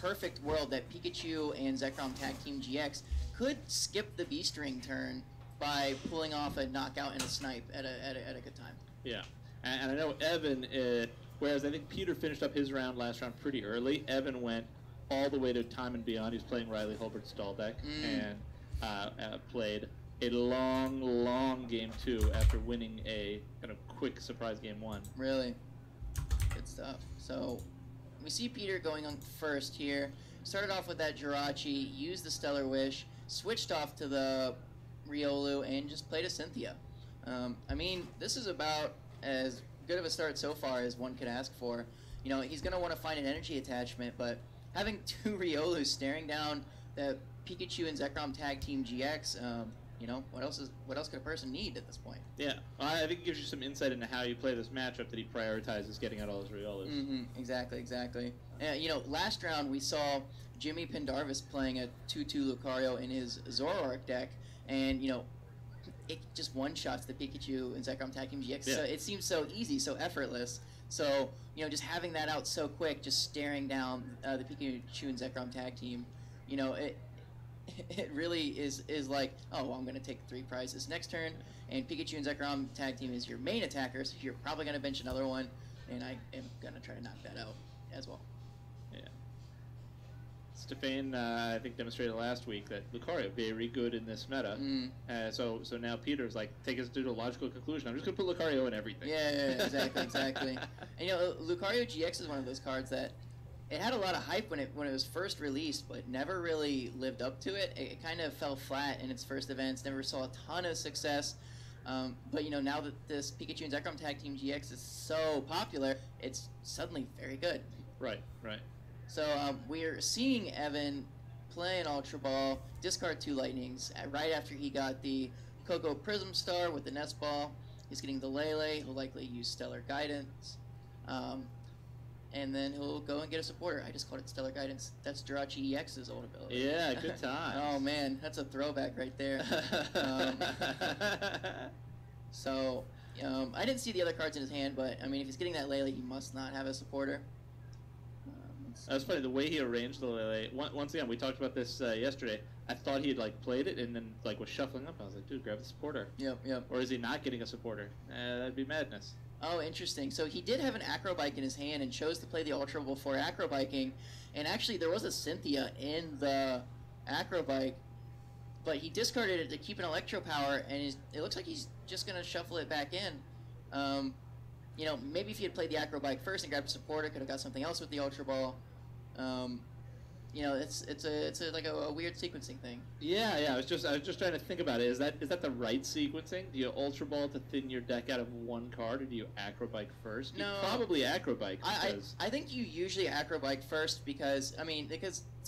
perfect world that Pikachu and Zekrom Tag Team GX could skip the Beast Ring turn by pulling off a knockout and a snipe at a good time. Yeah, and I know Evan, whereas I think Peter finished up his last round pretty early, Evan went all the way to Time and Beyond. He was playing Riley Holbert's stall deck and played a long game 2 after winning a kind of quick surprise game 1. Really? Good stuff. So we see Peter going on first here. Started off with that Jirachi, used the Stellar Wish, switched off to the Riolu, and just played a Cynthia. I mean, this is about as good of a start so far as one could ask for. You know, he's going to want to find an energy attachment, but having 2 Riolus staring down the Pikachu and Zekrom Tag Team GX, you know, what else could a person need at this point? Yeah, well, I think it gives you some insight into how you play this matchup, that he prioritizes getting out all his Riolus. Exactly. You know, last round we saw Jimmy Pendarvis playing a 2/2 Lucario in his Zoroark deck, and, you know, it just one-shots the Pikachu and Zekrom Tag Team GX. Yeah. So it seems so easy, so effortless. So, you know, just having that out so quick, just staring down the Pikachu and Zekrom Tag Team, you know, it really is like, oh, well, I'm going to take 3 prizes next turn, and Pikachu and Zekrom Tag Team is your main attacker, so you're probably going to bench another one, and I am going to try to knock that out as well. Yeah. Stefan, I think, demonstrated last week that Lucario very good in this meta. So now Peter's like, take us to a logical conclusion. I'm just going to put Lucario in everything. Yeah, exactly. And, you know, Lucario GX is one of those cards that it had a lot of hype when it was first released, but never really lived up to it. It kind of fell flat in its first events, never saw a ton of success. But, you know, now that this Pikachu and Zekrom Tag Team GX is so popular, it's suddenly very good. Right. So we're seeing Evan play an Ultra Ball, discard 2 Lightnings, right after he got the Coco Prism Star with the Nest Ball. He's getting the Lele. He'll likely use Stellar Guidance. And then he'll go and get a supporter. I just called it Stellar Guidance. That's Jirachi EX's old ability. Yeah, good time. Oh, man, that's a throwback right there. So, I didn't see the other cards in his hand, but, I mean, if he's getting that Lele, he must not have a supporter. That's funny, the way he arranged the Lele. Once again, we talked about this yesterday. I thought he had, like, played it and then, like, was shuffling up. I was like, dude, grab the supporter. Yep. Or is he not getting a supporter? That'd be madness. Oh, interesting. So he did have an Acrobike in his hand and chose to play the Ultra before Acrobiking. And actually, there was a Cynthia in the Acrobike, but he discarded it to keep an Electro Power, and it looks like he's just going to shuffle it back in. You know, maybe if he had played the Acrobike first and grabbed a supporter, could have got something else with the Ultra Ball. You know, it's like a weird sequencing thing. Yeah. I was just trying to think about it. Is that the right sequencing? Do you Ultra Ball to thin your deck out of 1 card, or do you Acrobike first? No, you probably Acrobike. I think you usually Acrobike first because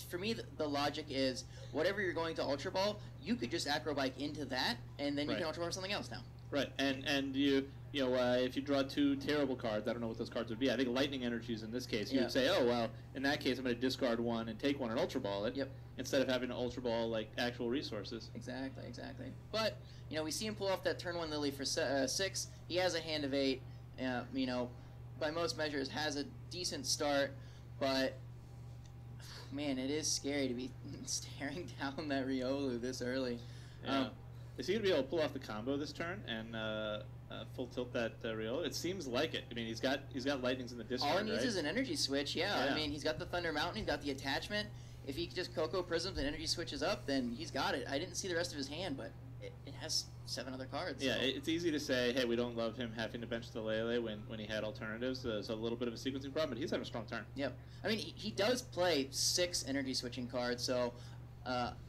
for me the logic is whatever you're going to Ultra Ball, you could just Acrobike into that, and then you can Ultra Ball something else now. Right, and you know, if you draw 2 terrible cards, I don't know what those cards would be. I think Lightning Energies in this case, you would say, oh, well, in that case, I'm going to discard 1 and take 1 and Ultra Ball it, instead of having to Ultra Ball, like, actual resources. Exactly. But, you know, we see him pull off that turn 1 Lily for 6. He has a hand of 8, you know, by most measures, has a decent start, but, man, it is scary to be staring down that Riolu this early. Yeah. Is he going to be able to pull off the combo this turn and full tilt that Riolu? It seems like it. I mean, he's got Lightnings in the discard. All he needs right? is an energy switch. Yeah, I mean, he's got the Thunder Mountain. He's got the attachment. If he just Coco Prisms and energy switches up, then he's got it. I didn't see the rest of his hand, but it has 7 other cards. Yeah, so. It's easy to say, hey, we don't love him having to bench the Lele when he had alternatives. So a little bit of a sequencing problem, but he's having a strong turn. Yep. I mean, he does play 6 energy switching cards, so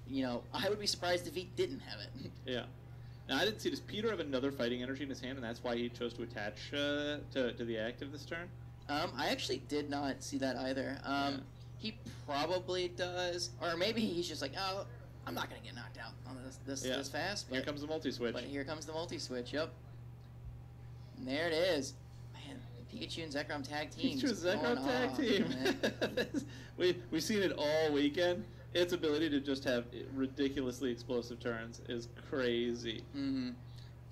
you know, I would be surprised if he didn't have it. Yeah. Now, I didn't see, does Peter have another fighting energy in his hand, and that's why he chose to attach to the active this turn? I actually did not see that either. He probably does, or maybe he's just like, oh, I'm not going to get knocked out on this fast. But, here comes the multi-switch. But here comes the multi-switch, yep. And there it is. Man, Pikachu and Zekrom Tag Team. Pikachu and Zekrom Tag Team. We've seen it all weekend. Its ability to just have ridiculously explosive turns is crazy.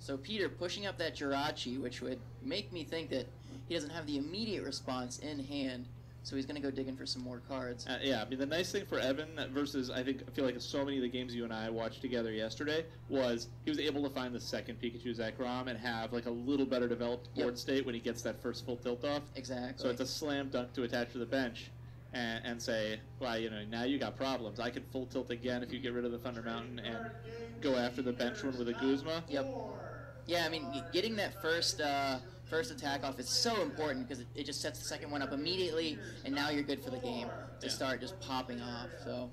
So Peter pushing up that Jirachi, which would make me think that he doesn't have the immediate response in hand. so he's going to go digging for some more cards. Yeah, I mean, the nice thing for Evan versus, I feel like so many of the games you and I watched together yesterday was he was able to find the second Pikachu Zekrom and have like a little better developed board state when he gets that first full tilt off. Exactly. So it's a slam dunk to attach to the bench and say, well, now you got problems. I can full tilt again if you get rid of the Thunder Mountain and go after the bench one with a Guzma. Yep. Yeah, I mean, getting that first attack off is so important because it just sets the second one up immediately, and now you're good for the game to start just popping off. So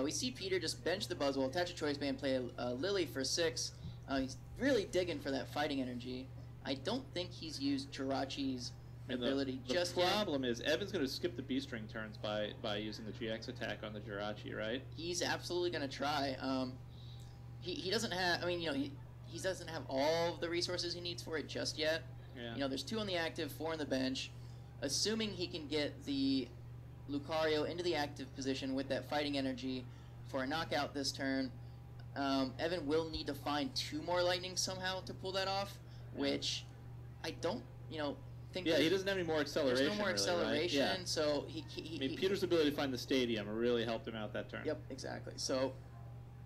we see Peter just bench the Buzzwole, attach a Choice Band, play a Lily for 6. He's really digging for that fighting energy. I don't think he's used Jirachi's ability just yet. The problem is Evan's going to skip the B-string turns by using the GX attack on the Jirachi, right? He's absolutely going to try. He doesn't have, I mean, he doesn't have all of the resources he needs for it just yet. Yeah. There's 2 on the active, 4 on the bench. Assuming he can get the Lucario into the active position with that fighting energy for a knockout this turn, Evan will need to find 2 more lightnings somehow to pull that off, which I don't, think. Yeah, he doesn't have any more acceleration. There's no more acceleration, right? Yeah. so Peter's ability to find the stadium really helped him out that turn. Yep, exactly. So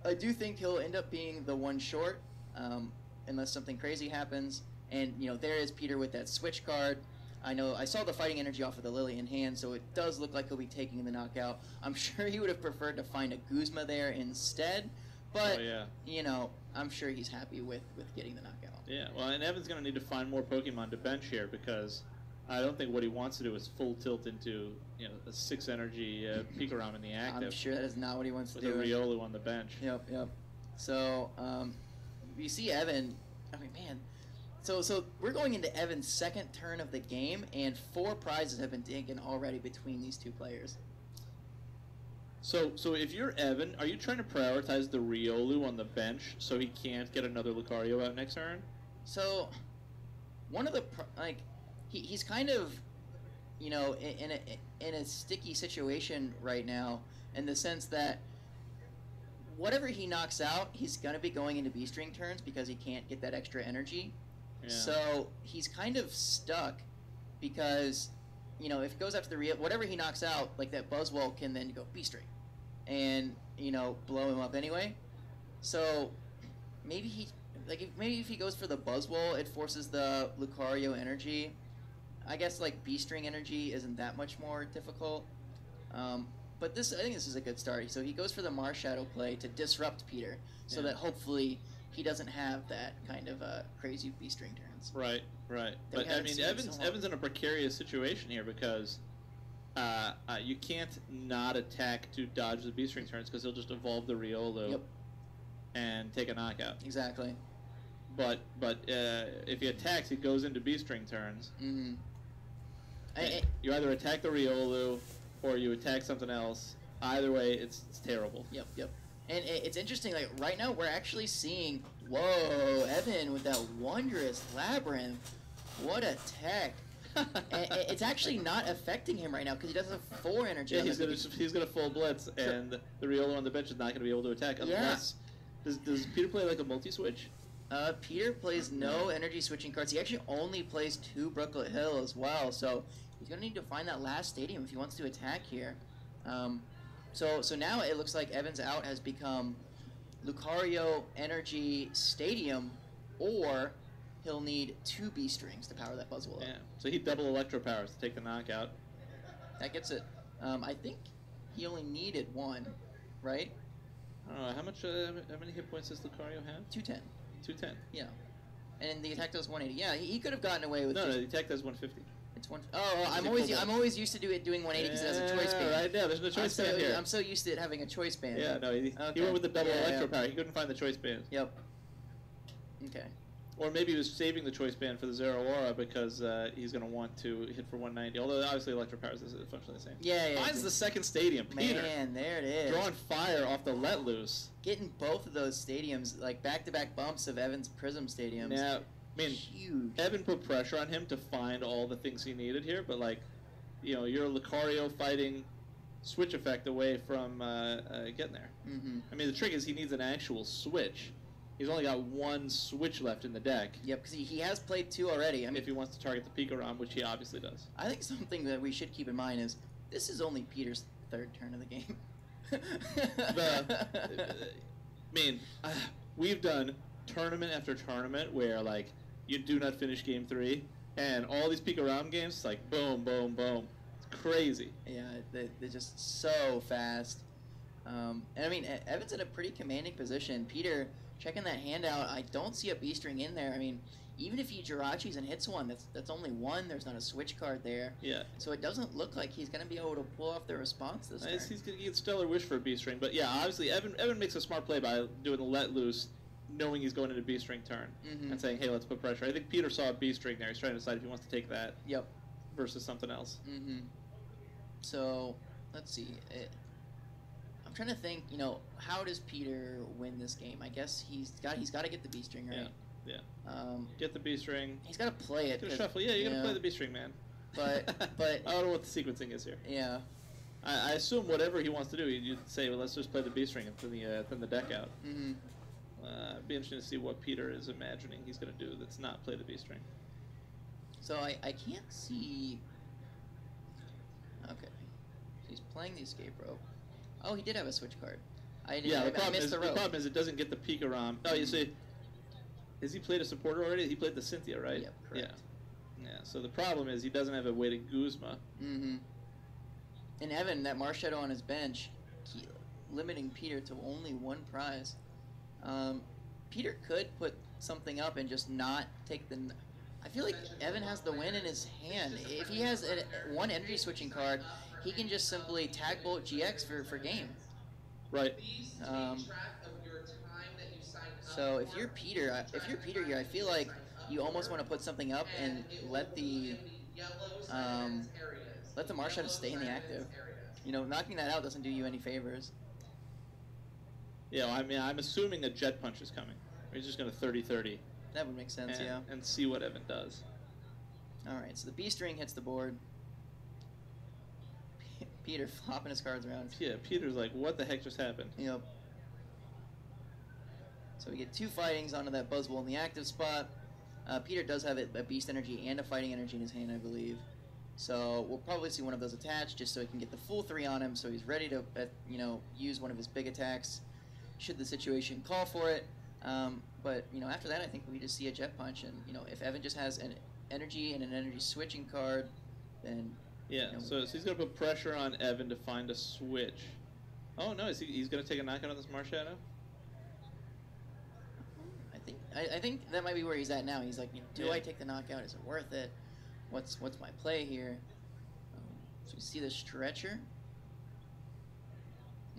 I do think he'll end up being the one short, unless something crazy happens. And, there is Peter with that switch card. I saw the fighting energy off of the Lily in hand, so it does look like he'll be taking the knockout. I'm sure he would have preferred to find a Guzma there instead, but, I'm sure he's happy with getting the knockout. Yeah, well, and Evan's going to need to find more Pokemon to bench here because I don't think what he wants to do is full tilt into, a 6 energy Pikarom in the active. I'm sure that is not what he wants to do. With a Riolu on the bench. Yep. So, you see Evan, man. So we're going into Evan's second turn of the game, and 4 prizes have been taken already between these 2 players. So if you're Evan, are you trying to prioritize the Riolu on the bench so he can't get another Lucario out next turn? So, one of the he's kind of, in a sticky situation right now, in the sense that whatever he knocks out, he's gonna be going into B-string turns because he can't get that extra energy. Yeah. So he's kind of stuck because, if it goes after the whatever he knocks out, like that Buzzwole can then go B-string and, blow him up anyway. So maybe if he goes for the Buzzwole, it forces the Lucario energy. I guess B-string energy isn't that much more difficult. But I think this is a good start. So he goes for the Marshadow play to disrupt Peter so that hopefully he doesn't have that kind of crazy B-string turns. Right. But I mean, Evan's in a precarious situation here because you can't not attack to dodge the B-string turns because he'll just evolve the Riolu and take a knockout. Exactly. But if he attacks, he goes into B-string turns. Mm-hmm. You either attack the Riolu or you attack something else. Either way, it's terrible. Yep. And it's interesting, right now we're actually seeing, whoa, Evan with that wondrous Labyrinth. What a tech. And it's actually not affecting him right now because he doesn't have 4 energy. Yeah, he's gonna full blitz, and the Riolu on the bench is not gonna be able to attack unless. Does Peter play a multi-switch? Peter plays no energy switching cards. He actually only plays 2 Brooklet Hill as well, so he's gonna need to find that last stadium if he wants to attack here. So now it looks like Evan's out has become Lucario Energy Stadium, or he'll need 2 B-strings to power that Buzzwole up. Yeah, so he double Electro Powers to take the knockout. That gets it. I think he only needed 1, right? I don't know, how many hit points does Lucario have? 210. 210? Yeah. And the attack does 180. Yeah, he could have gotten away with No, the attack does 150. It's one. I'm always used to doing 180 because it has a choice band. Right now, there's no choice band here. I'm so used to it having a choice band. Yeah, no, he went with the double Electro Power. He couldn't find the choice band. Yep. Okay. Or maybe he was saving the choice band for the Zero Aura because he's going to want to hit for 190. Although obviously Electro Powers is functionally the same. Yeah. Mine's the second stadium. Peter. Man, there it is. Drawing fire off the Let Loose. Getting both of those stadiums, back-to-back bumps of Evan's Prism stadiums. Now, I mean, huge. Evan put pressure on him to find all the things he needed here, but you're a Lucario fighting switch effect away from getting there. Mm-hmm. I mean, the trick is he needs an actual switch. He's only got 1 switch left in the deck. Yep, because he has played 2 already. If he wants to target the Pikarom, which he obviously does. I think something that we should keep in mind is This is only Peter's third turn of the game. We've done tournament after tournament where like you do not finish game 3, and all these peek around games, it's like boom, boom, boom. It's crazy. Yeah, they're just so fast. And I mean, Evan's in a pretty commanding position. Peter checking that hand out. I don't see a B string in there. I mean, even if he Jirachis and hits one, that's only one. There's not a switch card there. Yeah. So it doesn't look like he's going to be able to pull off the response this turn. He's going to get Stellar Wish for a B string. But yeah, obviously Evan makes a smart play by doing the let loose, knowing he's going into B string turn, and saying, hey, let's put pressure. I think Peter saw a B string there. He's trying to decide if he wants to take that. Yep. Versus something else. So let's see. I'm trying to think. How does Peter win this game? I guess he's got to get the B string right. Yeah. Get the B string. He's got to play it. Get a shuffle. Yeah, you got to play the B string, man. But I don't know what the sequencing is here. Yeah. I assume whatever he wants to do, you'd say, well, let's just play the B string and thin the deck out. It'd be interesting to see what Peter is imagining he's going to do that's not play the B string. So I can't see. Okay. So he's playing the escape rope. Oh, he did have a switch card. The problem is it doesn't get the peek around. Oh, you see, has he played a supporter already? He played the Cynthia, right? Yep, correct. Yeah. So the problem is he doesn't have a way to Guzma. And Evan, that Marshadow on his bench, limiting Peter to only one prize. Peter could put something up and just not take the... I feel like Evan has the win in his hand. If he has one energy switching card, he can just simply tag bolt GX for game. Right. So if you're Peter here, I feel like you almost want to put something up and let the Marshadow stay in the active. Knocking that out doesn't do you any favors. Yeah, I'm assuming a jet punch is coming. Or he's just going to 30-30. That would make sense, yeah. And see what Evan does. All right, so the B string hits the board. Peter flopping his cards around. Yeah, Peter's like, what the heck just happened? Yep. So we get 2 fightings onto that Buzzwole in the active spot. Peter does have a beast energy and a fighting energy in his hand, I believe. So we'll probably see one of those attached just so he can get the full 3 on him, so he's ready to, use one of his big attacks should the situation call for it. But after that, I think we just see a jet punch, and if Evan just has an energy and an energy switching card, then so he's gonna put pressure on Evan to find a switch. Oh no, he's gonna take a knockout on this Marshadow? I think that might be where he's at now. He's like, do I take the knockout? Is it worth it? What's my play here? So we see the stretcher.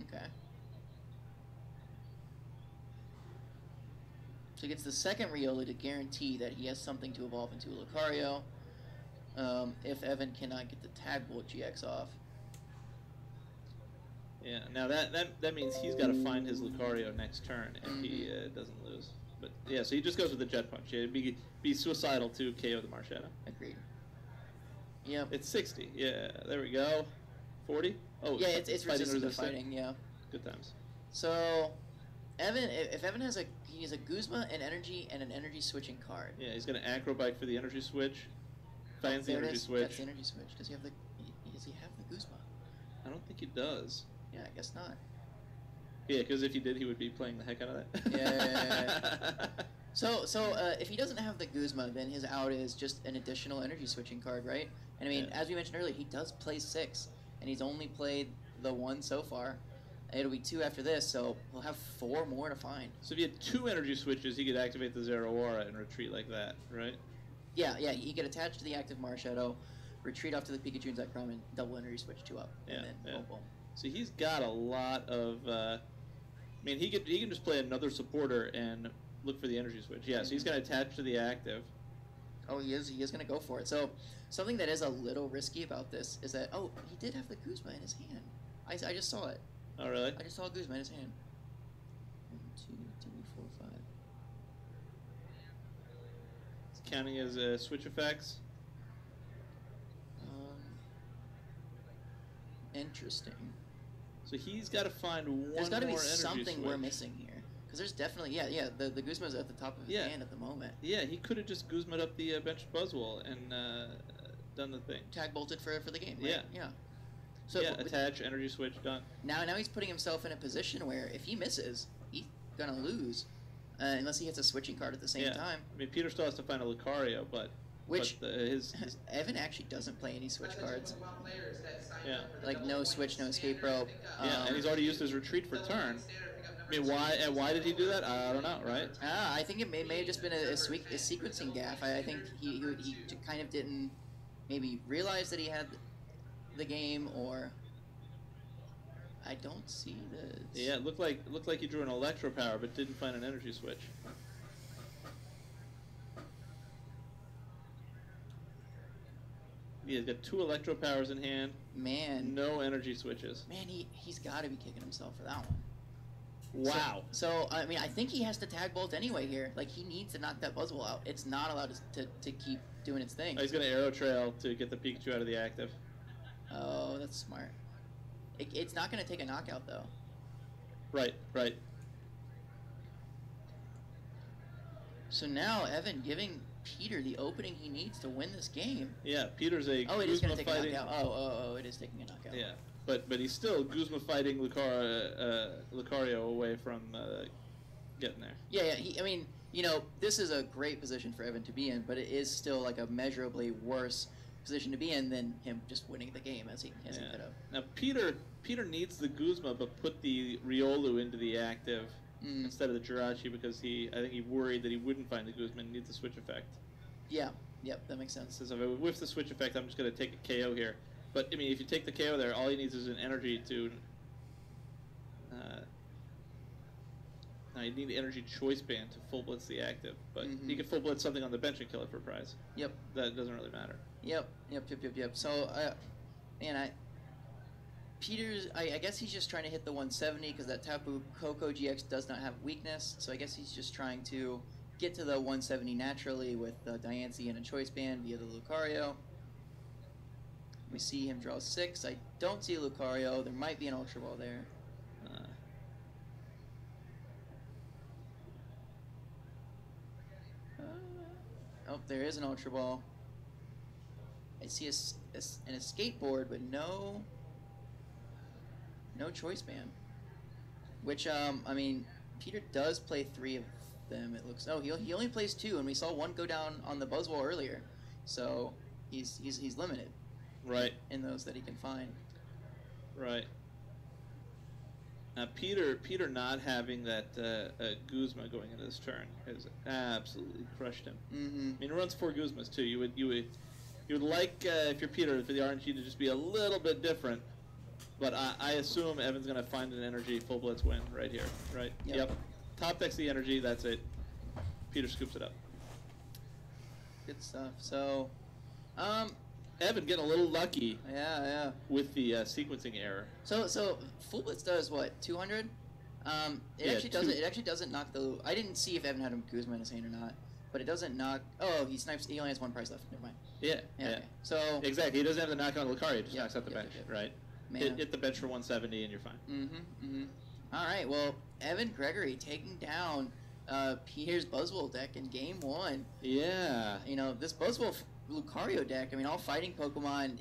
Okay. So he gets the second Riolu to guarantee that he has something to evolve into a Lucario. If Evan cannot get the Tag Bolt GX off. Yeah, now that means he's got to find his Lucario next turn if he doesn't lose. But yeah, so he just goes with the jet punch. Yeah, it'd be suicidal to KO the Marshadow. Agreed. Yep. It's 60. Yeah, there we go. 40? Oh, yeah, it's resistant to fighting, yeah. Good times. So, Evan, if Evan has he has a Guzma, an energy, and an energy switching card. Yeah, he's going to Acrobike for the energy switch. Finds the energy switch. That's the energy switch. Does he have the Guzma? I don't think he does. Yeah, I guess not. Yeah, because if he did, he would be playing the heck out of that. Yeah. So if he doesn't have the Guzma, then his out is just an additional energy switching card, right? And I mean, as we mentioned earlier, he does play 6, and he's only played the 1 so far. It'll be 2 after this, so we'll have 4 more to find. So if he had 2 energy switches, he could activate the Zeraora and retreat like that, right? Yeah, he could attach to the active Marshadow, retreat off to the Pikachu and Zekrom, and double energy switch 2 up. Yeah, and then boom, boom. So he's got a lot of... he can just play another supporter and look for the energy switch. Yeah, so he's going to attach to the active. Oh, he is going to go for it. So something that is a little risky about this is that, he did have the Guzma in his hand. I just saw it. Oh, really? I just saw Guzma in his hand. 1, 2, 3, 4, 5. It's counting as switch effects. Interesting. So he's got to find one more energy switch. There's got to be something we're missing here. Because there's definitely, the Guzma's at the top of his hand at the moment. Yeah, he could have just Guzma'd up the bench Buzzwole and done the thing. Tag bolted for the game, right? Yeah. So yeah, attach, energy switch, done. now he's putting himself in a position where if he misses, he's gonna lose, unless he hits a switching card at the same time. I mean, Peter still has to find a Lucario, but his Evan actually doesn't play any switch cards. Yeah. Like no switch, no escape rope. Yeah, and he's already used his retreat for turn. I mean, why did he do that? I don't know, right? I think it may have just been a sequencing gaffe. I think he kind of didn't maybe realize that he had the game, or I don't see this. Yeah, it looked like he drew an electro power, but didn't find an energy switch. Yeah, he's got 2 electro powers in hand. Man, no energy switches. Man, he's got to be kicking himself for that one. Wow. So I mean, I think he has to tag bolt anyway here. Like, he needs to knock that Buzzwole out. It's not allowed to keep doing its thing. Oh, he's going to Arrow Trail to get the Pikachu out of the active. Oh, that's smart. It's not going to take a knockout, though. Right. So now Evan giving Peter the opening he needs to win this game. Yeah, Peter's a it is going to take fighting. a knockout. Oh, it is taking a knockout. Yeah, but he's still Guzma fighting Lucario away from getting there. Yeah. I mean, this is a great position for Evan to be in, but it is still like a measurably worse position to be in than him just winning the game as he could have. Now Peter needs the Guzma, but put the Riolu into the active instead of the Jirachi because I think he worried that he wouldn't find the Guzma and needs the switch effect. Yeah, yep, that makes sense. So if I whiff the switch effect, I'm just going to take a KO here. But I mean, if you take the KO there, all he needs is an energy to. Now you need the energy choice band to full blitz the active, but you can full blitz something on the bench and kill it for a prize. Yep. That doesn't really matter. Yep. So, Peter's, I guess he's just trying to hit the 170 because that Tapu Koko GX does not have weakness, so I guess he's just trying to get to the 170 naturally with Diancie and a choice band via the Lucario. We see him draw 6. I don't see a Lucario. There might be an Ultra Ball there. Oh, there is an Ultra Ball. I see an escape board, but no choice band. Which, I mean, Peter does play 3 of them, it looks. Oh, he only plays 2, and we saw 1 go down on the Buzzwole earlier. So he's limited. Right. In those that he can find. Right. Now Peter not having that Guzma going into this turn has absolutely crushed him. I mean, it runs 4 Guzmas too. You would like if you're Peter for the RNG to just be a little bit different, but I assume Evan's going to find an energy full blitz win right here. Right. Yep. Top decks the energy. That's it. Peter scoops it up. Good stuff. So, Evan getting a little lucky. Yeah. With the sequencing error. So full blitz does what, 200? It actually doesn't knock the. I didn't see if Evan had a Guzma in his hand or not, but it doesn't knock. Oh, he snipes. He only has 1 prize left. Never mind. Yeah. Okay. So exactly, he doesn't have the knock on Lucario. It just knocks out the bench. Right. Hit the bench for 170 and you're fine. All right. Well, Evan Gregory taking down Peter's Buzzwole deck in game 1. Yeah. This Buzzwole Lucario deck, I mean, all fighting Pokemon,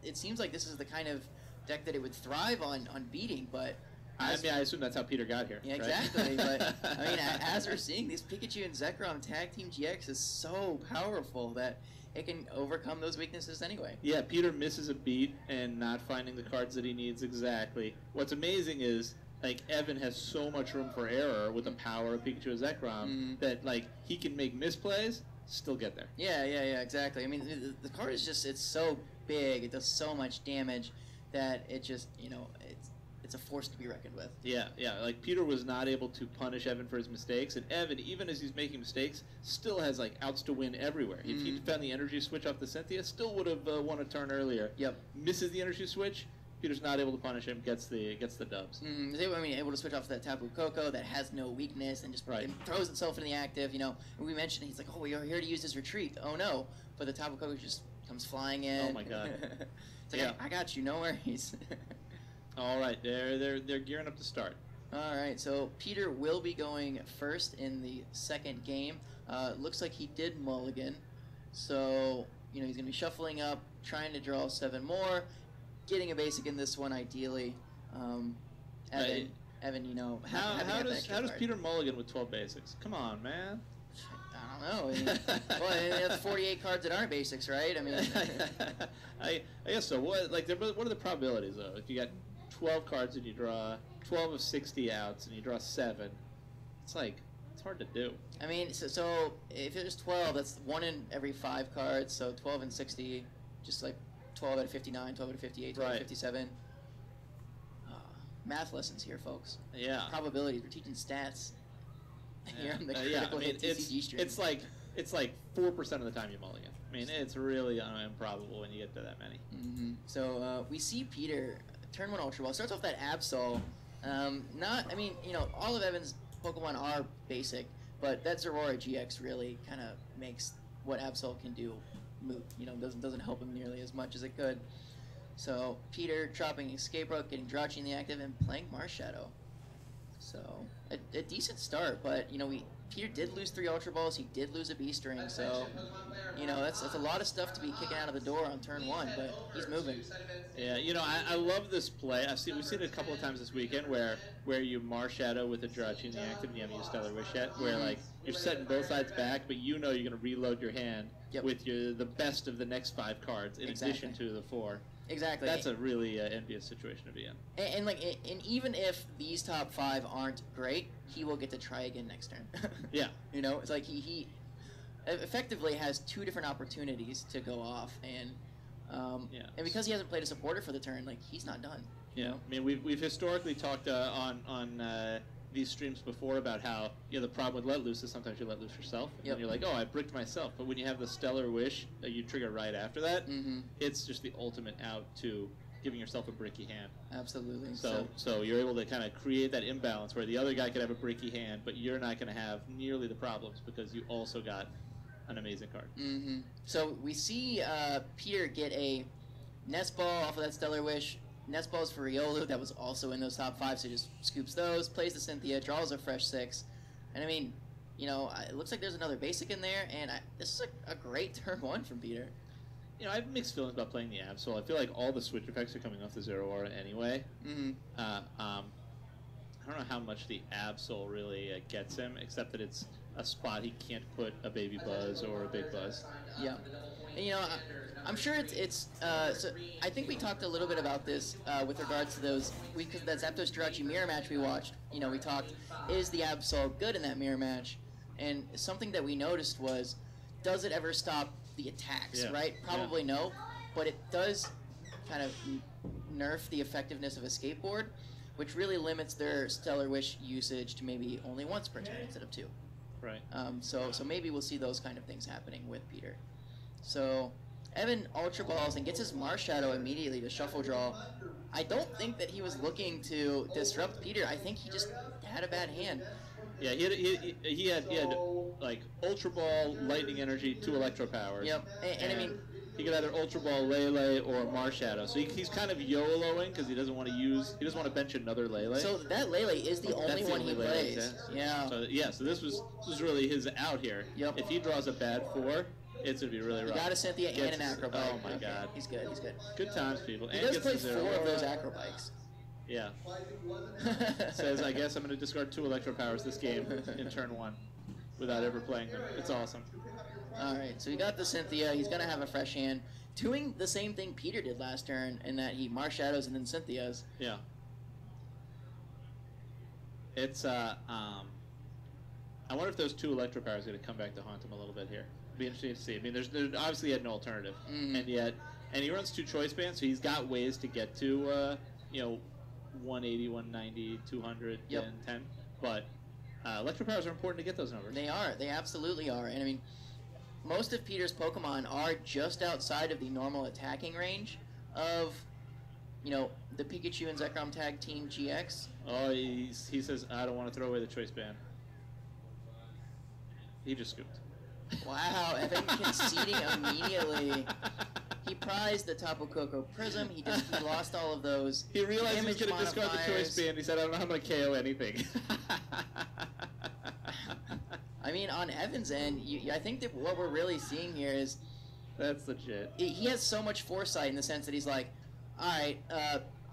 it seems like this is the kind of deck that it would thrive on beating, but... I assume that's how Peter got here. Yeah, exactly, right? But, I mean, as we're seeing, these Pikachu and Zekrom Tag Team GX is so powerful that it can overcome those weaknesses anyway. Yeah, Peter misses a beat and not finding the cards that he needs exactly. What's amazing is, like, Evan has so much room for error with the power of Pikachu and Zekrom that, like, he can make misplays, still get there. Yeah, exactly. I mean, the card is just, it's so big, it does so much damage that it just, it's a force to be reckoned with. Yeah, like Peter was not able to punish Evan for his mistakes, and Evan, even as he's making mistakes, still has, like, outs to win everywhere. If he found the energy switch off the Cynthia, still would have won a turn earlier. Yep. Misses the energy switch, Peter's not able to punish him, gets the dubs. Able to switch off that Tapu Koko that has no weakness and just throws itself in the active. And we mentioned he's like, oh, we're here to use his retreat. Oh no, but the Tapu Koko just comes flying in. Oh my god. It's like, I got you, no worries. All right, they're gearing up to start. All right, so Peter will be going first in the second game. Looks like he did mulligan, so he's going to be shuffling up, trying to draw 7 more. getting a basic in this one ideally. Evan, you know, how does Peter mulligan with 12 basics? Come on, man. I don't know. I mean, well, that's 48 cards that aren't basics, right? I mean, I guess so. What are the probabilities though? If you got 12 cards and you draw 12 of 60 outs and you draw 7, it's hard to do. I mean, so if there's 12, that's 1 in every 5 cards. So 12 and 60, just like 12 out of 59, 12 out of 58, 12 out of 57. Math lessons here, folks. Yeah. Probabilities. We're teaching stats. Here on the I mean, TCG stream. it's like 4% of the time you mulligan. I mean, it's really improbable when you get to that many. Mm-hmm. So we see Peter turn 1 Ultra Ball. Starts off that Absol. I mean, you know, all of Evan's Pokemon are basic, but that Zorora GX really kind of makes what Absol can do moot. You know, doesn't help him nearly as much as it could. So Peter dropping Escape Rope, getting Drachi in the active, and playing Marshadow. So a decent start, but you know Peter did lose 3 Ultra Balls. He did lose a B-String, so you know that's a lot of stuff to be kicking out of the door on turn 1. But he's moving. Yeah, you know I love this play. We've seen it a couple of times this weekend where you Marshadow with a Drachi in the active and you haven't used Stellar Wish yet, where like you're setting both sides back, but you know you're going to reload your hand with the best of the next 5 cards in addition to the 4. Exactly. That's a really envious situation to be in. And even if these top 5 aren't great, he will get to try again next turn. Yeah. You know, it's like he effectively has 2 different opportunities to go off, and and because he hasn't played a supporter for the turn, like he's not done. Yeah. You know? I mean, we've historically talked on these streams before about how the problem with Let Loose is sometimes you let loose yourself and you're like, oh, I bricked myself, but when you have the Stellar Wish you trigger right after that, it's just the ultimate out to giving yourself a bricky hand. Absolutely. So you're able to kind of create that imbalance where the other guy could have a bricky hand, but you're not going to have nearly the problems because you also got an amazing card. So we see Peter get a Nest Ball off of that Stellar Wish. Nest Balls for Riolu, that was also in those top 5, so he just scoops those, plays the Cynthia, draws a fresh 6. And I mean, you know, it looks like there's another basic in there, and this is a great turn 1 from Peter. You know, I have mixed feelings about playing the Absol. I feel like all the switch effects are coming off the Zero Aura anyway. I don't know how much the Absol really gets him, except that it's a spot he can't put a Baby Buzz or a Big Buzz. Yeah. And, you know, I'm sure it's so I think we talked a little bit about this with regards to those, because that Zapdos Jirachi mirror match we watched, you know, we talked, is the Absol good in that mirror match? And something that we noticed was, does it ever stop the attacks, right? Probably no, but it does kind of nerf the effectiveness of a skateboard, which really limits their Stellar Wish usage to maybe only once per turn instead of 2. Right. So maybe we'll see those kind of things happening with Peter. So Evan Ultra Balls and gets his Marshadow immediately to Shuffle Draw. I don't think that he was looking to disrupt Peter. I think he just had a bad hand. Yeah, he had like Ultra Ball, Lightning Energy, 2 Electro Powers. Yep, and I mean, he could either Ultra Ball Lele or Marshadow. So he's kind of YOLOing because he doesn't want to bench another Lele. So that Lele is the only one he plays. Yeah. So this was really his out here. Yep. If he draws a bad 4, it's gonna be really rough. He got a Cynthia and an Acro Bike. Oh my God. He's good. Good times, people. He does play 4 of those Acro Bikes. Yeah. Says, I guess I'm going to discard 2 Electro Powers this game in turn 1 without ever playing them. It's awesome. All right, so he got the Cynthia. He's going to have a fresh hand, doing the same thing Peter did last turn in that he Marshadows and then Cynthias. Yeah. It's, I wonder if those 2 Electro Powers are going to come back to haunt him a little bit here. Be interesting to see. I mean, there's obviously had no alternative. And he runs 2 choice bands, so he's got ways to get to, 180, 190, 200, and 10. But Electro Powers are important to get those numbers. They are. They absolutely are. And I mean, most of Peter's Pokemon are just outside of the normal attacking range of, the Pikachu and Zekrom Tag Team GX. Oh, he says, I don't want to throw away the choice band. He just scooped. Wow, Evan conceding immediately. He prized the Tapu Koko Prism. He lost all of those. He realized he was going to discard the choice band. He said, I don't know how I'm going to KO anything. I mean, on Evan's end, I think that what we're really seeing here is... That's legit. He has so much foresight in the sense that he's like, all right,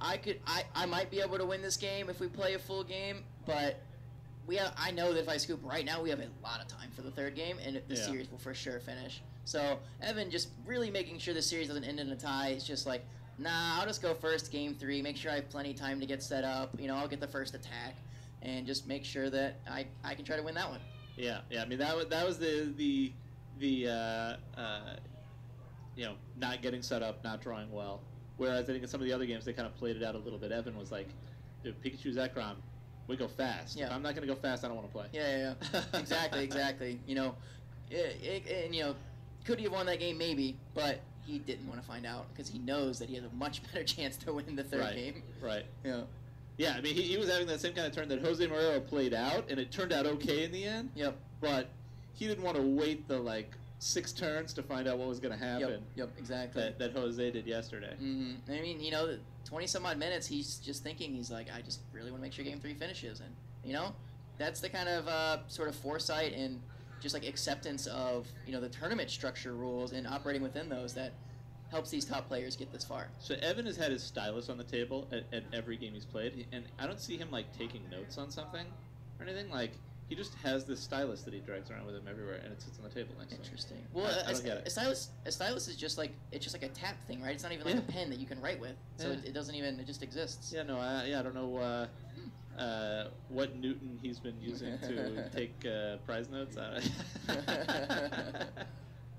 I might be able to win this game if we play a full game, but I know that if I scoop right now, we have a lot of time for the third game, and the series will for sure finish. So Evan just really making sure the series doesn't end in a tie. It's just like, nah, I'll just go first, game 3, make sure I have plenty of time to get set up. I'll get the first attack, and just make sure that I can try to win that one. Yeah. I mean, that was the not getting set up, not drawing well. Whereas I think in some of the other games, they kind of played it out a little bit. Evan was like, dude, Pikachu Zekrom, we go fast. Yeah. If I'm not going to go fast, I don't want to play. Yeah. Exactly. Could he have won that game? Maybe, but he didn't want to find out because he knows that he has a much better chance to win the third game. Right. Yeah. Yeah, I mean, he was having that same kind of turn that Jose Morero played out, and it turned out okay in the end. Yep. But he didn't want to wait the, 6 turns to find out what was going to happen. Yep, exactly. That Jose did yesterday. Mm-hmm. I mean, 20-some-odd minutes, he's just thinking, he's like, I just really want to make sure Game 3 finishes. And, that's the kind of sort of foresight and just, acceptance of, the tournament structure rules and operating within those that helps these top players get this far. So Evan has had his stylus on the table at every game he's played, and I don't see him, taking notes on something or anything. He just has this stylus that he drags around with him everywhere, and it sits on the table next to him. Interesting. Well, I don't get it. A stylus is just it's just a tap thing, right? It's not even a pen that you can write with, so it doesn't even, it just exists. Yeah, no, I don't know what Newton he's been using to take prize notes.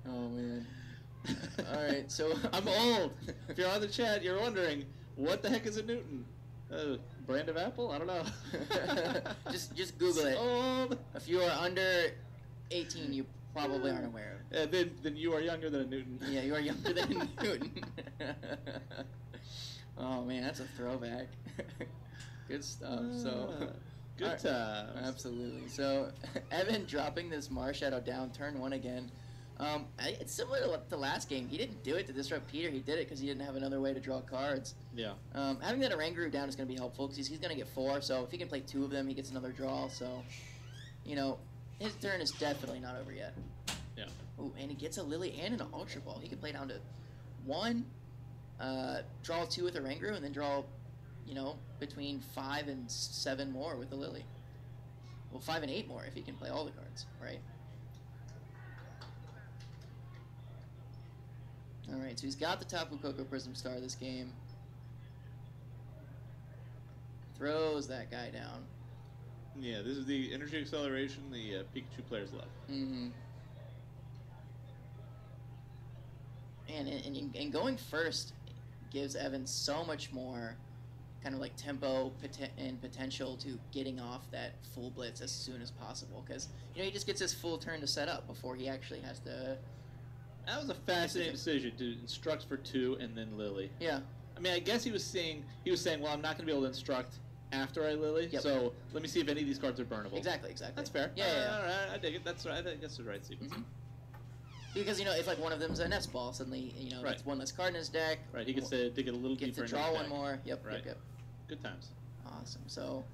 Oh man. All right, so I'm old. If you're on the chat, you're wondering what the heck is a Newton? Brand of apple? I don't know. just Google it. Old. If you are under 18, you probably aren't aware of it. Then you are younger than a Newton. Yeah, you are younger than a Newton. Oh man, that's a throwback. Good stuff. So good times. Absolutely. So Evan dropping this Marshadow down turn 1 again. It's similar to the last game. He didn't do it to disrupt Peter. He did it because he didn't have another way to draw cards. Yeah. Having that Oranguru down is going to be helpful because he's going to get 4. So if he can play 2 of them, he gets another draw. So, his turn is definitely not over yet. Yeah. Ooh, and he gets a Lily and an Ultra Ball. He can play down to 1, draw 2 with Oranguru, and then draw, between 5 and 7 more with the Lily. Well, 5 and 8 more if he can play all the cards, right? Alright, so he's got the Tapu Koko Prism Star this game. Throws that guy down. Yeah, this is the energy acceleration the Pikachu players love. Mm-hmm. And going first gives Evan so much more kind of tempo and potential to getting off that full blitz as soon as possible. Because, he just gets his full turn to set up before he actually has to... That was a fascinating decision to instruct for 2 and then Lily. Yeah. I mean, I guess he was saying, well, I'm not going to be able to instruct after I Lily, so let me see if any of these cards are burnable. Exactly. That's fair. Yeah. All right, I dig it. That's right. I think that's the right sequence. Mm-hmm. Because, if one of them's a nest ball, suddenly, that's one less card in his deck. Right, he gets to dig it a little deeper. Gets to draw one more. Yep. Good times. Awesome. So,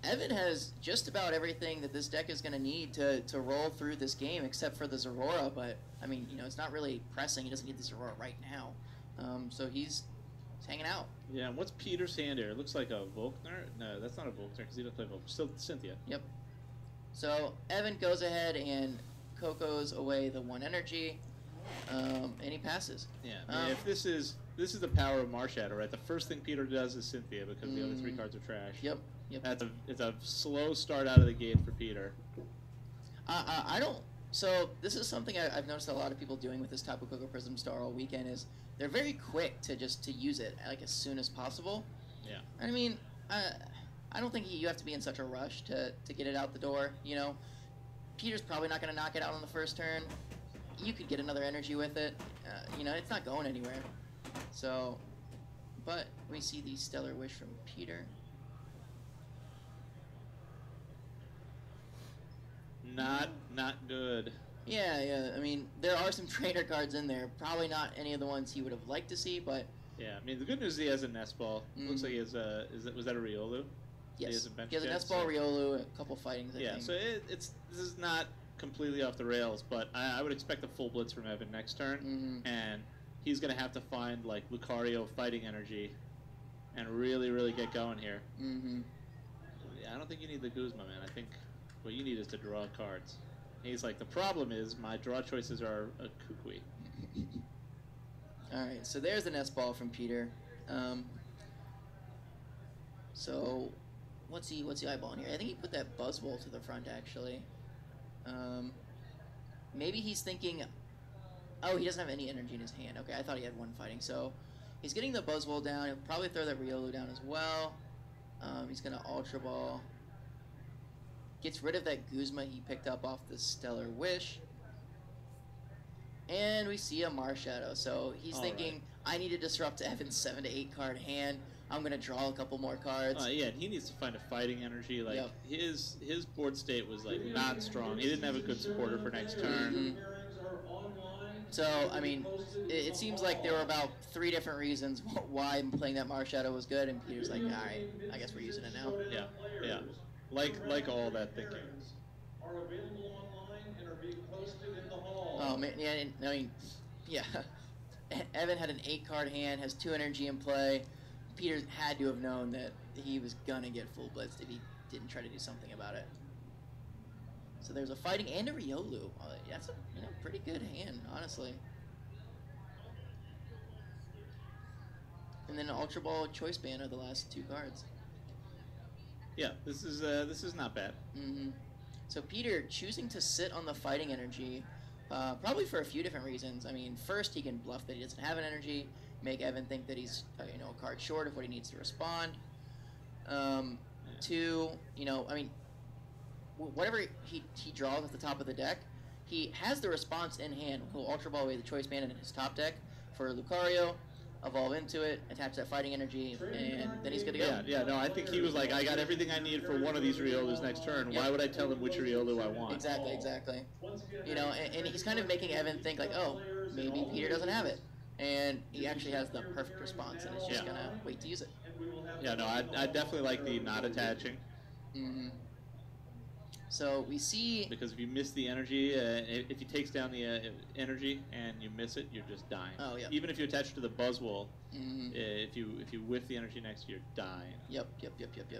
Evan has just about everything that this deck is going to need to roll through this game, except for the Zorora. But I mean, it's not really pressing. He doesn't need the Zorora right now, so he's hanging out. Yeah. And what's Peter's hand here? It looks like a Volkner. No, that's not a Volkner because he doesn't play Volkner. Still Cynthia. Yep. So Evan goes ahead and Coco's away the 1 energy, and he passes. Yeah. If this is the power of Marshadow, right? The first thing Peter does is Cynthia because the other 3 cards are trash. Yep. It's a slow start out of the gate for Peter. I don't. So this is something I've noticed a lot of people doing with this Tapu Koko Prism Star all weekend is they're very quick to use it as soon as possible. Yeah. I mean, I don't think you have to be in such a rush to get it out the door. Peter's probably not going to knock it out on the first turn. You could get another energy with it. It's not going anywhere. So, but we see the Stellar Wish from Peter. Not good. Yeah. I mean, there are some trainer cards in there. Probably not any of the ones he would have liked to see, but... Yeah, I mean, the good news is he has a nest ball. Looks like he has a... Was that a Riolu? Yes. He has a nest ball, Riolu, a couple fightings, I think. Yeah, so this is not completely off the rails, but I would expect a full blitz from Evan next turn, and he's going to have to find, like, Lucario fighting energy and really, really get going here. Mm-hmm. Yeah, I don't think you need the Guzma, man. I think what you need is to draw cards. He's like, the problem is my draw choices are a kukui. All right, so there's the nest ball from Peter. So what's he eyeballing here? I think he put that Buzzwole to the front, actually. Maybe he's thinking, oh, he doesn't have any energy in his hand. Okay, I thought he had one fighting. So he's getting the Buzzwole down. He'll probably throw that Riolu down as well. He's going to Ultra Ball. Gets rid of that Guzma he picked up off the Stellar Wish. And we see a Marshadow. So he's thinking, I need to disrupt Evan's 7 to 8 card hand. I'm going to draw a couple more cards. Yeah, and he needs to find a fighting energy. Like, his board state was, like, not strong. He didn't have a good supporter for next turn. So, I mean, it seems like there were about 3 different reasons why playing that Marshadow was good, and Peter's like, all right, I guess we're using it now. Yeah, yeah. Like all that thinking. Oh, man, yeah, I mean, yeah. Evan had an 8-card hand, has 2 energy in play. Peter had to have known that he was going to get full blitzed if he didn't try to do something about it. So there's a fighting and a Riolu. That's a pretty good hand, honestly. And then an Ultra Ball Choice Band are the last 2 cards. Yeah, this is not bad. Mm-hmm. So Peter choosing to sit on the fighting energy, probably for a few different reasons. I mean, first he can bluff that he doesn't have an energy, make Evan think that he's a card short of what he needs to respond. 2, I mean, whatever he draws at the top of the deck, he has the response in hand. He'll Ultra Ball away the Choice Band in his top deck for Lucario, evolve into it, attach that fighting energy, and then he's good to go. Yeah, no, I think he was like, I got everything I need for one of these Riolus next turn. Why would I tell him which Riolu I want? Exactly. And he's kind of making Evan think like, oh, maybe Peter doesn't have it. And he actually has the perfect response, and is just going to wait to use it. Yeah, no, I definitely like the not attaching. Mm-hmm. So we see... Because if you miss the energy, if he takes down the energy and you miss it, you're just dying. Oh, yeah. Even if you attach it to the Buzzwole, if you whiff the energy next, you're dying. Yep.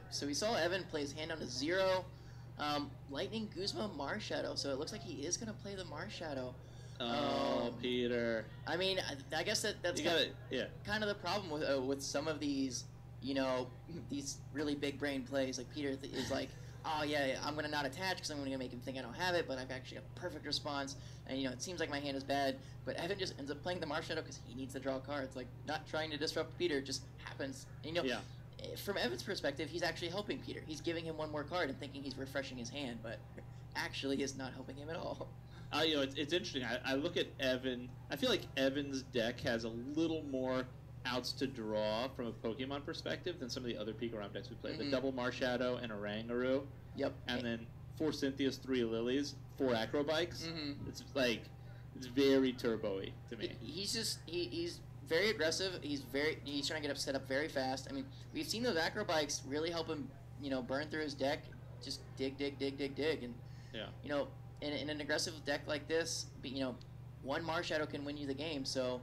So we saw Evan play his hand down to 0. Lightning Guzma Marshadow. So it looks like he is going to play the Marshadow. Oh, Peter. I mean, I guess that's kind of the problem with some of these, these really big brain plays. Like Peter is like, oh yeah, I'm gonna not attach because I'm gonna make him think I don't have it, but I've actually got a perfect response, and it seems like my hand is bad. But Evan just ends up playing the Marshadow because he needs to draw cards. Like not trying to disrupt Peter, just happens. And, from Evan's perspective, he's actually helping Peter. He's giving him one more card and thinking he's refreshing his hand, but actually is not helping him at all. It's interesting. I look at Evan. I feel like Evan's deck has a little more outs to draw from a Pokemon perspective than some of the other Pika Round decks we played. The double Marshadow and Oranguru. Yep. And then 4 Cynthias, 3 Lilies, 4 Acrobikes. It's very turbo-y to me. He's very aggressive. He's trying to get set up very fast. I mean, we've seen those Acrobikes really help him, burn through his deck. Just dig, and in an aggressive deck like this, one Marshadow can win you the game. So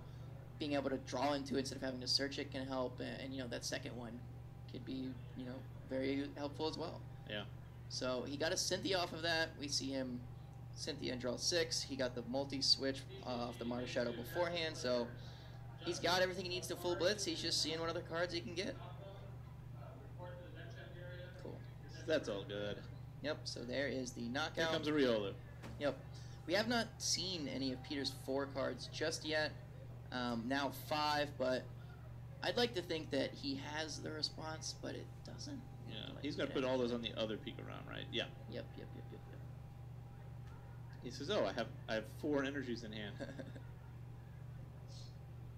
being able to draw into it instead of having to search it can help, and that second one could be very helpful as well. Yeah. So he got a Cynthia off of that. We see him Cynthia and draw 6. He got the multi-switch off the Marshadow beforehand, so he's got everything he needs to full blitz. He's just seeing what other cards he can get. Cool. That's all good. Yep, so there is the knockout. Here comes a Riolu. Yep. We have not seen any of Peter's 4 cards just yet. Now 5, but I'd like to think that he has the response, but it doesn't. Yeah, he's going to put all those on the other Pika Round, right? Yeah. Yep. He says, "Oh, I have 4 energies in hand."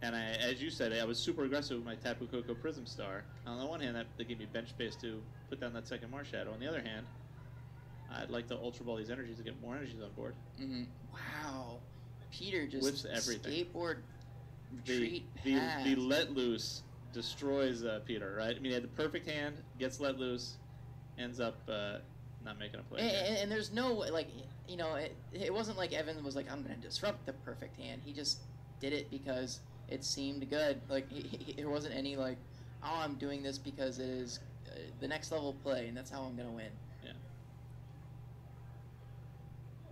And as you said, I was super aggressive with my Tapu Koko Prism Star. On the one hand, that gave me bench space to put down that second Marshadow. On the other hand, I'd like to Ultra Ball these energies to get more energies on board. Wow, Peter just whips everything. Skateboard retreat pass. The Let Loose destroys Peter, right? I mean, he had the perfect hand, gets Let Loose, ends up not making a play. And there's no, it wasn't like Evan was like, I'm going to disrupt the perfect hand. He just did it because it seemed good. Like there wasn't any like, oh, I'm doing this because it is the next level play, and that's how I'm gonna win. Yeah.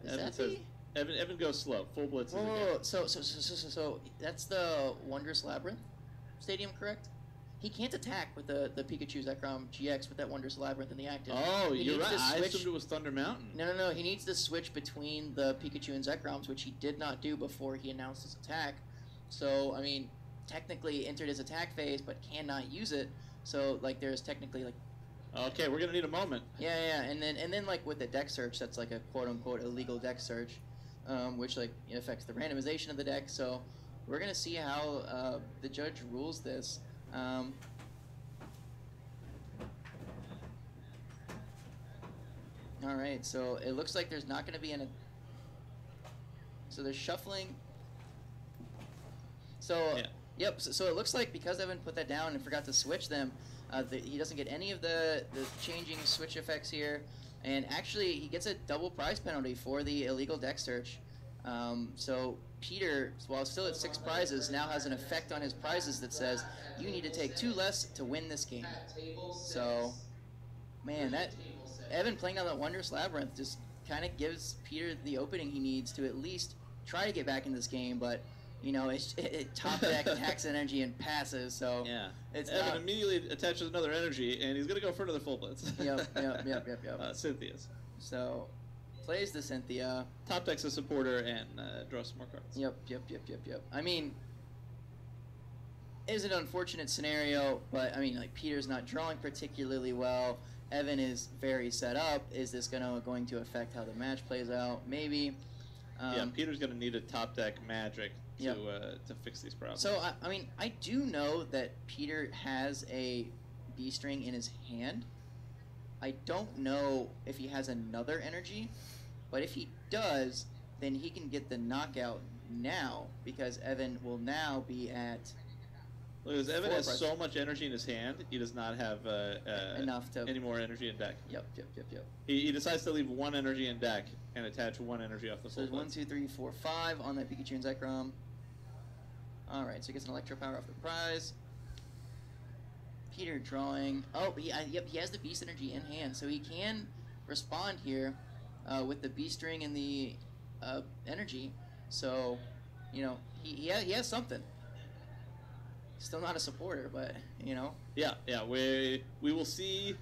Is Evan that says the... Evan goes slow. Full blitz is a Whoa, game. so that's the Wondrous Labyrinth Stadium, correct? He can't attack with the Pikachu Zekrom GX with that Wondrous Labyrinth in the active. Oh, He you're needs right. to I switch... assumed it was Thunder Mountain. No. He needs to switch between the Pikachu and Zekroms, which he did not do before he announced his attack. So, I mean, technically entered his attack phase, but cannot use it. So, like, there's technically, like... Okay, we're going to need a moment. Yeah, and then like, with the deck search, that's like a quote-unquote illegal deck search, which, like, it affects the randomization of the deck. So, we're going to see how the judge rules this. All right, so it looks like there's not going to be an... So they're shuffling. So, yeah. Yep, so it looks like because Evan put that down and forgot to switch them, he doesn't get any of the changing switch effects here. And actually, he gets a double prize penalty for the illegal deck search. So Peter, while still at 6 prizes, now has an effect on his prizes that says, you need to take 2 less to win this game. So, man, that... Evan playing down that Wondrous Labyrinth just kind of gives Peter the opening he needs to at least try to get back in this game, but, you know, it top deck attacks energy and passes, so... Yeah. It's Evan not... immediately attaches another energy, and he's going to go for another full blitz. Yep. Cynthia's. So, plays the Cynthia. Top deck's a supporter and draws some more cards. Yep. I mean, it is an unfortunate scenario, but, I mean, like, Peter's not drawing particularly well. Evan is very set up. Is this going to affect how the match plays out? Maybe. Yeah, Peter's going to need a top deck magic to fix these problems. So, I mean, I do know that Peter has a B string in his hand. I don't know if he has another energy, but if he does, then he can get the knockout now because Evan will now be at... Because Evan has so much energy in his hand, he does not have enough to... any more energy in deck. Yep. He decides to leave 1 energy in deck and attach 1 energy off the full. So there's 1, 2, 3, 4, 5 on that Pikachu and Zekrom. Alright, so he gets an Electro Power off the prize. Peter drawing... Oh, he has the Beast Energy in hand, so he can respond here with the B string and the energy. So, you know, he has something. Still not a supporter, but, you know. Yeah, we will see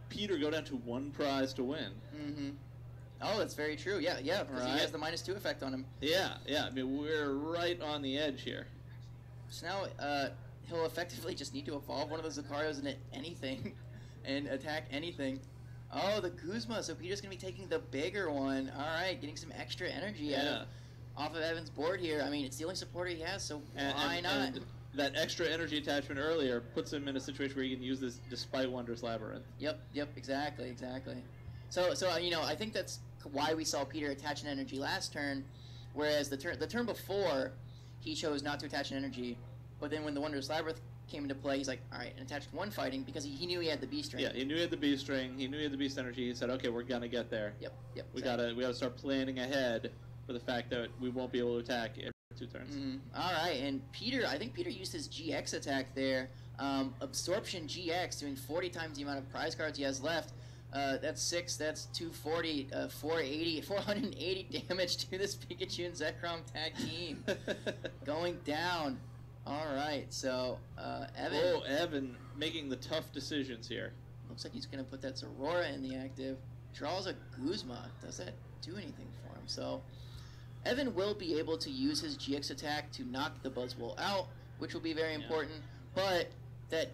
Peter go down to 1 prize to win. Mm-hmm. Oh, that's very true. Yeah, because he has the -2 effect on him. Yeah. I mean, we're right on the edge here. So now he'll effectively just need to evolve one of those Lucarios into anything and attack anything. Oh, the Guzma. So Peter's going to be taking the bigger one. All right, getting some extra energy off of Evan's board here. I mean, it's the only supporter he has, so why not? And that extra energy attachment earlier puts him in a situation where he can use this despite Wondrous Labyrinth. Yep, exactly. So you know, I think that's why we saw Peter attach an energy last turn, whereas the turn before, he chose not to attach an energy, but then when the Wondrous Labyrinth came into play, he's like, all right, and attached 1 fighting because he knew he had the B string. Yeah, he knew he had the B string. He knew he had the Beast energy. He said, okay, we're gonna get there. Yep. We gotta start planning ahead for the fact that we won't be able to attack every 2 turns. All right, and I think Peter used his GX attack there. Absorption GX, doing 40 times the amount of prize cards he has left. That's 6, that's 240, 480 damage to this Pikachu and Zekrom tag team. Going down. All right, so Evan. Oh, Evan making the tough decisions here. Looks like he's going to put that Zorora in the active. Draws a Guzma. Does that do anything for him? So Evan will be able to use his GX attack to knock the Buzzwole out, which will be very important. But that...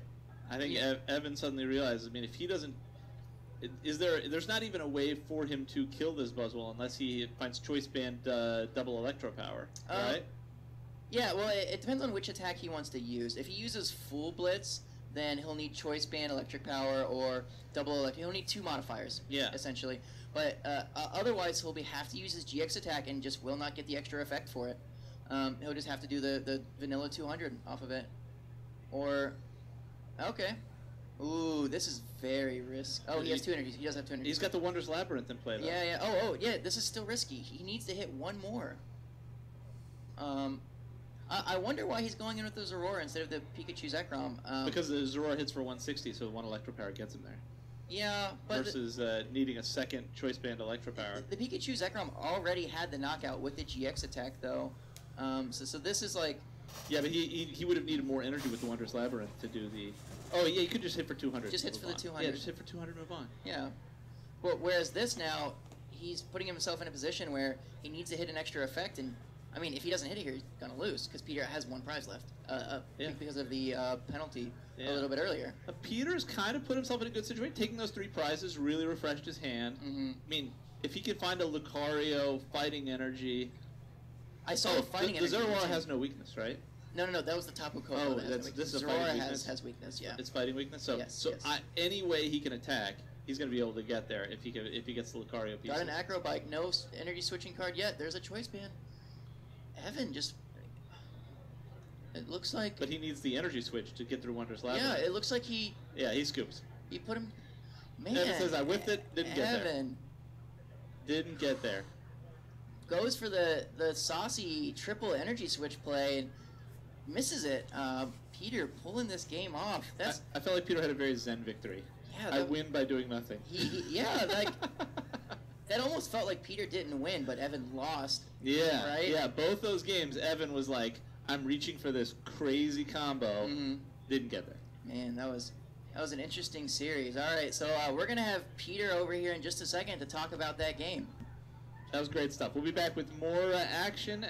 I think Evan suddenly realizes, I mean, if he doesn't... There's not even a way for him to kill this Buzzwole unless he finds Choice Band double Electro Power, right? Yeah, well, it depends on which attack he wants to use. If he uses Full Blitz, then he'll need Choice Band Electric Power or double Electric. He'll need 2 modifiers, essentially. But otherwise, he'll have to use his GX attack and just will not get the extra effect for it. He'll just have to do the vanilla 200 off of it. Or, okay. Ooh, this is very risky. Oh, he has 2 energies. He does have 2 energies. He's got the Wondrous Labyrinth in play, though. Yeah. Oh, yeah, this is still risky. He needs to hit 1 more. I wonder why he's going in with the Zorora instead of the Pikachu Zekrom. Because the Zorora hits for 160, so one Electro Power gets him there. Yeah, but versus needing a second Choice Band Electro Power. The Pikachu Zekrom already had the knockout with the GX attack, though. So this is like... Yeah, but he would have needed more energy with the Wondrous Labyrinth to do the... Oh, yeah, you could just hit for 200. Just hits for the 200. Yeah, just hit for 200, move on. Yeah. Well, whereas this now, he's putting himself in a position where he needs to hit an extra effect, and I mean, if he doesn't hit it here, he's going to lose, because Peter has one prize left, because of the penalty a little bit earlier. Peter's kind of put himself in a good situation. Taking those 3 prizes really refreshed his hand. Mm-hmm. I mean, if he could find a Lucario, Fighting Energy... I saw Fighting Energy. The Zeraora has no weakness, right? No, that was the Tapu Koko. Oh, this is a fighting weakness? has weakness, yeah. It's fighting weakness? So, yes. Any way he can attack, he's going to be able to get there if he gets the Lucario piece. Got an Acro Bike, no energy switching card yet. There's a Choice Band. Evan just... It looks like... But he needs the energy switch to get through Wondrous Labyrinth. Yeah, it looks like he... Yeah, he scoops. He put him... Man, Evan says, I whiffed it, didn't get there. Evan didn't get there. Goes for the saucy triple energy switch play and misses it. Peter pulling this game off. I felt like Peter had a very zen victory. Yeah, I win by doing nothing. Like that almost felt like Peter didn't win, but Evan lost. Yeah, right. Yeah, both those games, Evan was like, "I'm reaching for this crazy combo." Mm-hmm. Didn't get there. Man, that was an interesting series. All right, so we're gonna have Peter over here in just a second to talk about that game. That was great stuff. We'll be back with more action